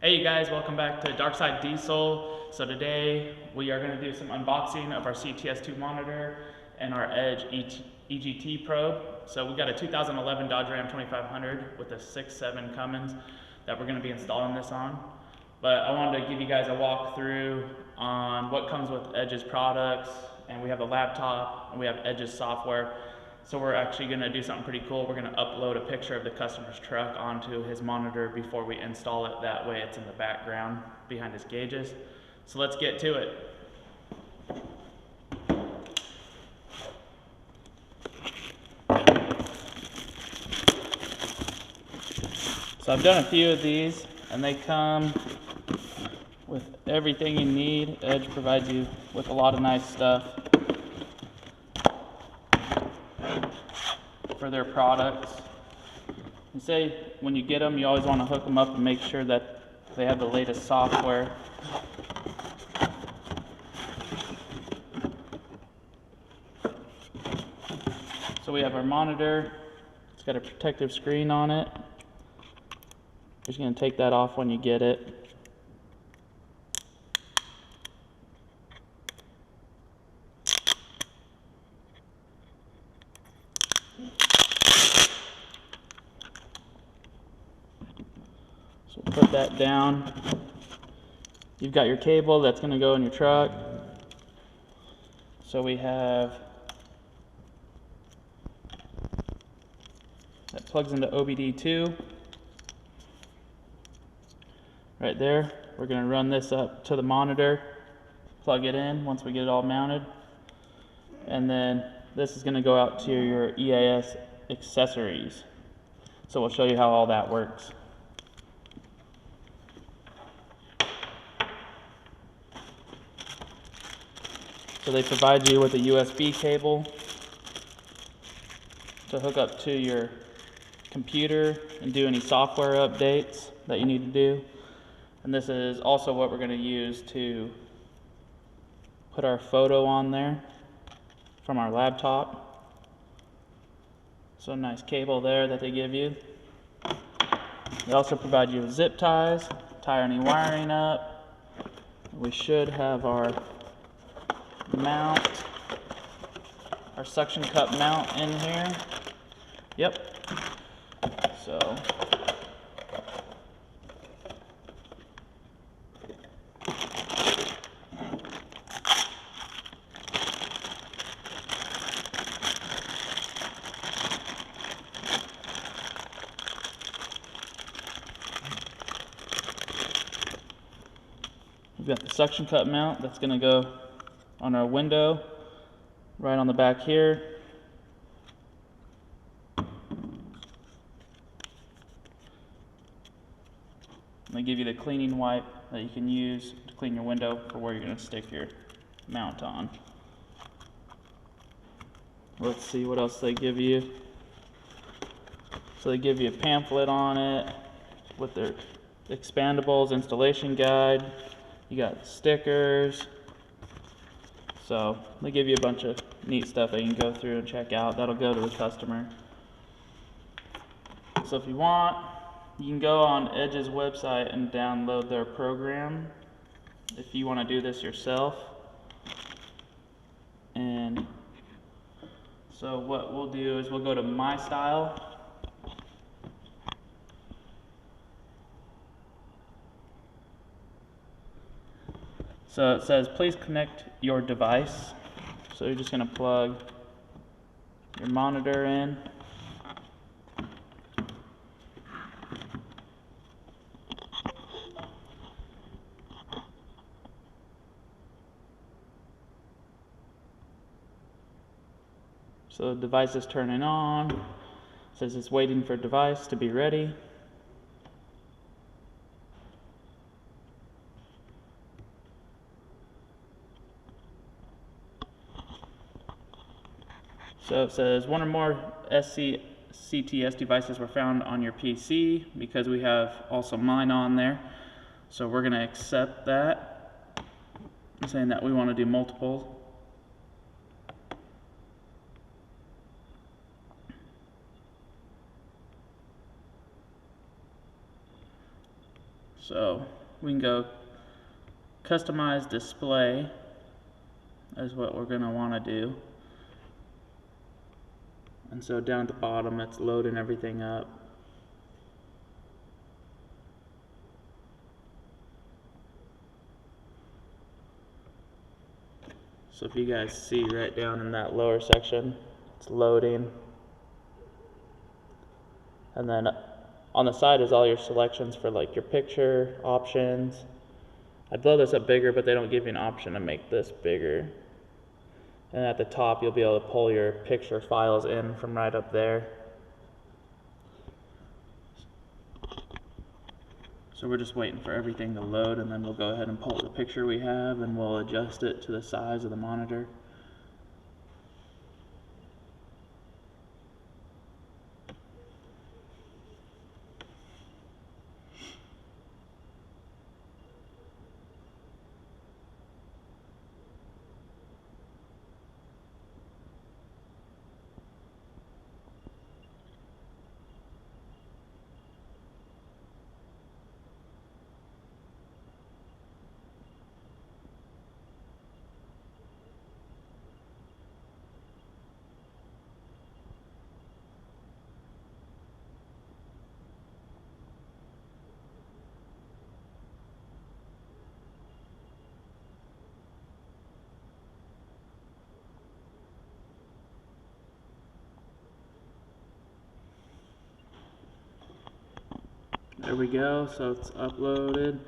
Hey you guys, welcome back to Darkside Diesel. So today we are going to do some unboxing of our CTS2 monitor and our Edge EGT probe. So we got a 2011 Dodge Ram 2500 with a 6.7 Cummins that we're going to be installing this on. But I wanted to give you guys a walkthrough on what comes with Edge's products, and we have a laptop and we have Edge's software. So we're actually going to do something pretty cool. We're going to upload a picture of the customer's truck onto his monitor before we install it. That way it's in the background behind his gauges. So let's get to it. So I've done a few of these and they come with everything you need. Edge provides you with a lot of nice stuff for their products. You say when you get them, you always want to hook them up and make sure that they have the latest software. So we have our monitor. It's got a protective screen on it. You're just going to take that off when you get it. So we'll put that down. You've got your cable that's going to go in your truck. So we have that plugs into OBD2 right there. We're going to run this up to the monitor, plug it in once we get it all mounted, and then this is going to go out to your EAS accessories. So we'll show you how all that works. So they provide you with a USB cable to hook up to your computer and do any software updates that you need to do. And this is also what we're going to use to put our photo on there from our laptop. So nice cable there that they give you. They also provide you with zip ties, tie any wiring up. We should have our mount, our suction cup mount in here. Yep. So we've got the suction cup mount that's going to go on our window right on the back here. They give you the cleaning wipe that you can use to clean your window for where you're going to stick your mount on. Let's see what else they give you. So they give you a pamphlet on it with their expandables, installation guide. You got stickers. So they give you a bunch of neat stuff that you can go through and check out. That'll go to the customer. So if you want, you can go on Edge's website and download their program if you want to do this yourself. And so what we'll do is we'll go to My Style. So it says, please connect your device. So you're just going to plug your monitor in. So the device is turning on. It says it's waiting for device to be ready. So it says one or more CTS devices were found on your PC, because we have also mine on there. So we're going to accept that. I'm saying that we want to do multiple. So we can go customize display is what we're going to want to do. And so down at the bottom, it's loading everything up. So if you guys see right down in that lower section, it's loading. And then on the side is all your selections for like your picture options. I'd blow this up bigger, but they don't give you an option to make this bigger. And at the top, you'll be able to pull your picture files in from right up there. So we're just waiting for everything to load, and then we'll go ahead and pull the picture we have, and we'll adjust it to the size of the monitor. There we go, so it's uploaded.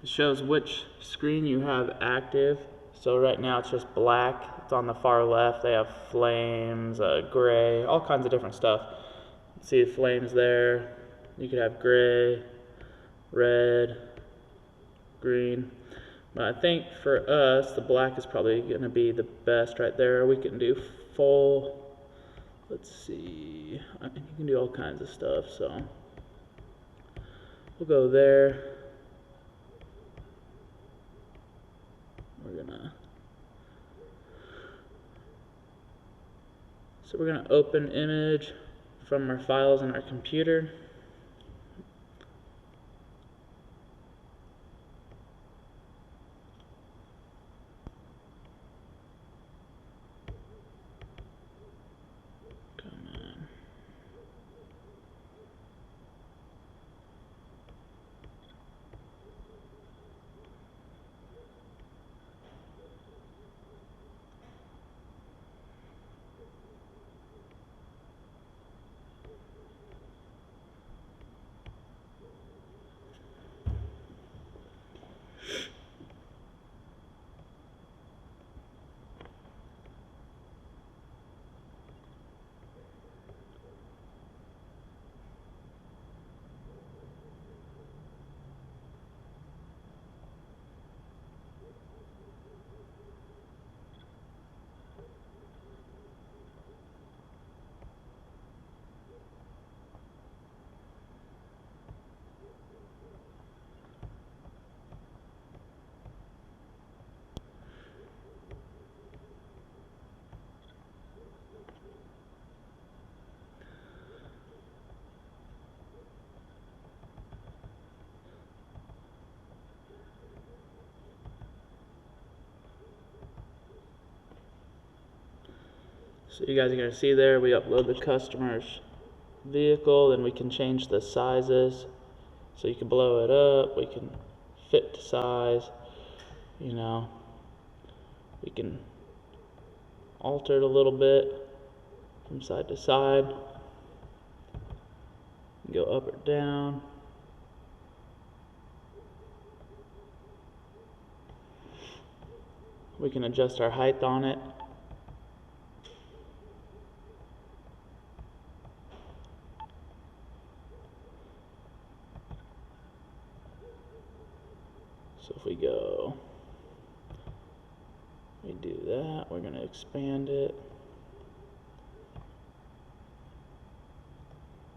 It shows which screen you have active. So right now it's just black. It's on the far left. They have flames, gray, all kinds of different stuff. See the flames there. You could have gray, red, green. But I think for us, the black is probably going to be the best right there. We can do full, let's see, I think you can do all kinds of stuff, so we'll go there. We're gonna open image from our files in our computer. So you guys are going to see there, we upload the customer's vehicle, then we can change the sizes. So you can blow it up, we can fit to size, you know, we can alter it a little bit from side to side, go up or down. We can adjust our height on it. So if we go, we do that, we're going to expand it.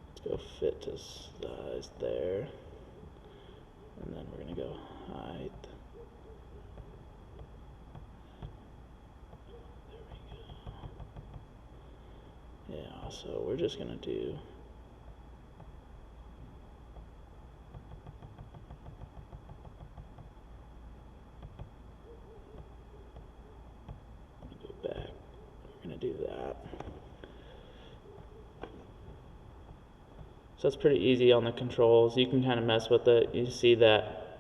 Let's go fit to size there. And then we're going to go height. There we go. Yeah, so we're just going to do So it's pretty easy on the controls. You can kind of mess with it. You see that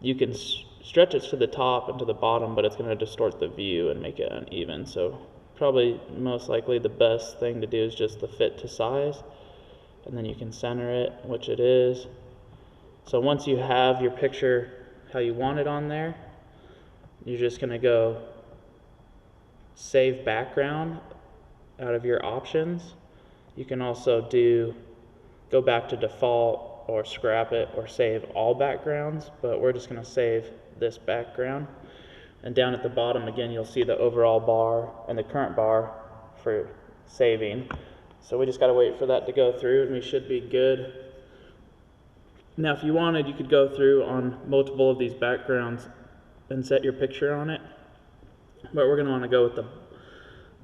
you can stretch it to the top and to the bottom, but it's going to distort the view and make it uneven. So probably most likely the best thing to do is just the fit to size, and then you can center it, which it is. So once you have your picture how you want it on there, you're just going to go save background out of your options. You can also go back to default or scrap it or save all backgrounds, but we're just going to save this background. And down at the bottom again you'll see the overall bar and the current bar for saving. So we just got to wait for that to go through and we should be good. Now if you wanted, you could go through on multiple of these backgrounds and set your picture on it, but we're going to want to go with the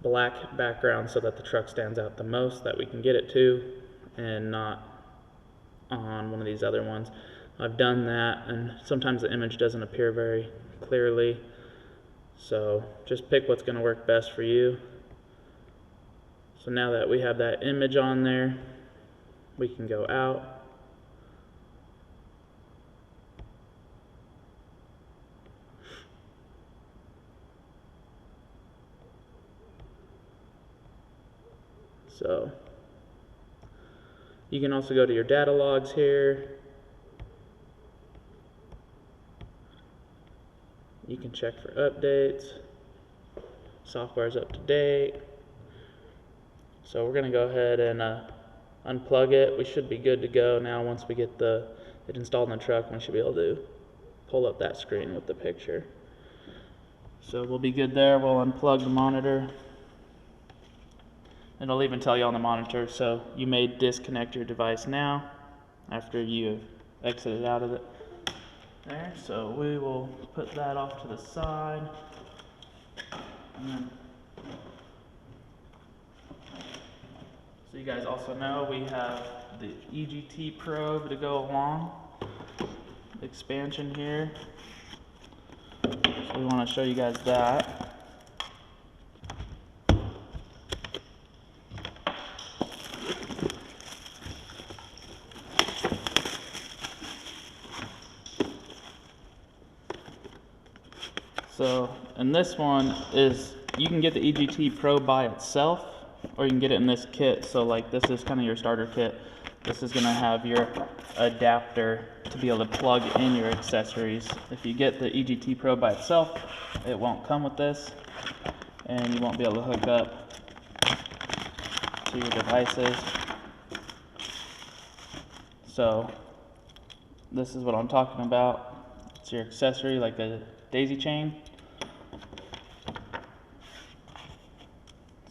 black background so that the truck stands out the most that we can get it to, and not on one of these other ones. I've done that and sometimes the image doesn't appear very clearly, so just pick what's going to work best for you. So now that we have that image on there, we can go out. So you can also go to your data logs here. You can check for updates. Software is up to date. So we're going to go ahead and unplug it. We should be good to go now. Once we get it installed in the truck, we should be able to pull up that screen with the picture. So we'll be good there. We'll unplug the monitor. It'll even tell you on the monitor, so you may disconnect your device now after you've exited out of it there. So we will put that off to the side. And then, so you guys also know we have the EGT probe to go along, the expansion here. So we want to show you guys that. So, and this one is, you can get the EGT Pro by itself, or you can get it in this kit. So like this is kind of your starter kit. This is going to have your adapter to be able to plug in your accessories. If you get the EGT Pro by itself, it won't come with this, and you won't be able to hook up to your devices. So this is what I'm talking about. It's your accessory, like a daisy chain.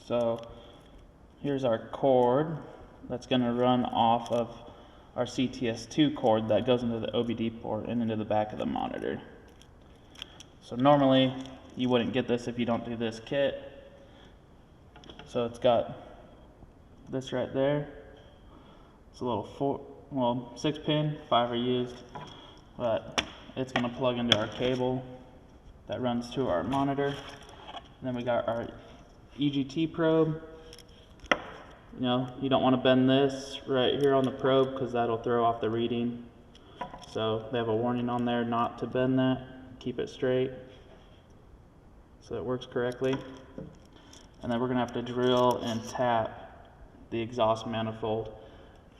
So here's our cord that's going to run off of our CTS2 cord that goes into the OBD port and into the back of the monitor. So normally you wouldn't get this if you don't do this kit. So it's got this right there. It's a little 6 pin, 5 are used, but it's going to plug into our cable that runs to our monitor. And then we got our EGT probe. You know, you don't want to bend this right here on the probe because that'll throw off the reading. So they have a warning on there not to bend that. Keep it straight so it works correctly. And then we're going to have to drill and tap the exhaust manifold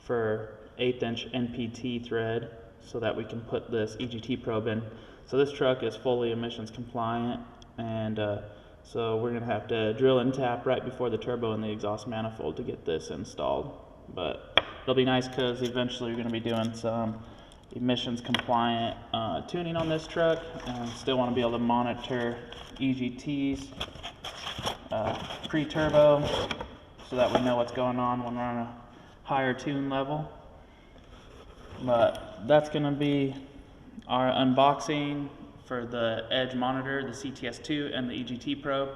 for 1/8 inch NPT thread so that we can put this EGT probe in. So this truck is fully emissions compliant, and so we're going to have to drill and tap right before the turbo and the exhaust manifold to get this installed. But it'll be nice because eventually we're going to be doing some emissions compliant tuning on this truck, and still want to be able to monitor EGTs pre-turbo so that we know what's going on when we're on a higher tune level. But that's going to be our unboxing for the Edge monitor, the CTS2 and the EGT probe.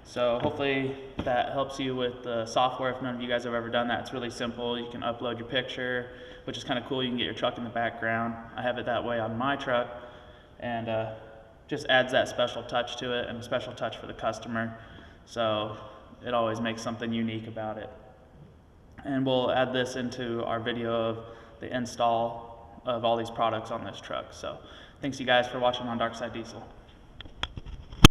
So hopefully that helps you with the software. If none of you guys have ever done that, it's really simple. You can upload your picture, which is kind of cool. You can get your truck in the background. I have it that way on my truck, and just adds that special touch to it and a special touch for the customer. So it always makes something unique about it. and we'll add this into our video of the install of all these products on this truck. So thanks you guys for watching on Darkside Diesel.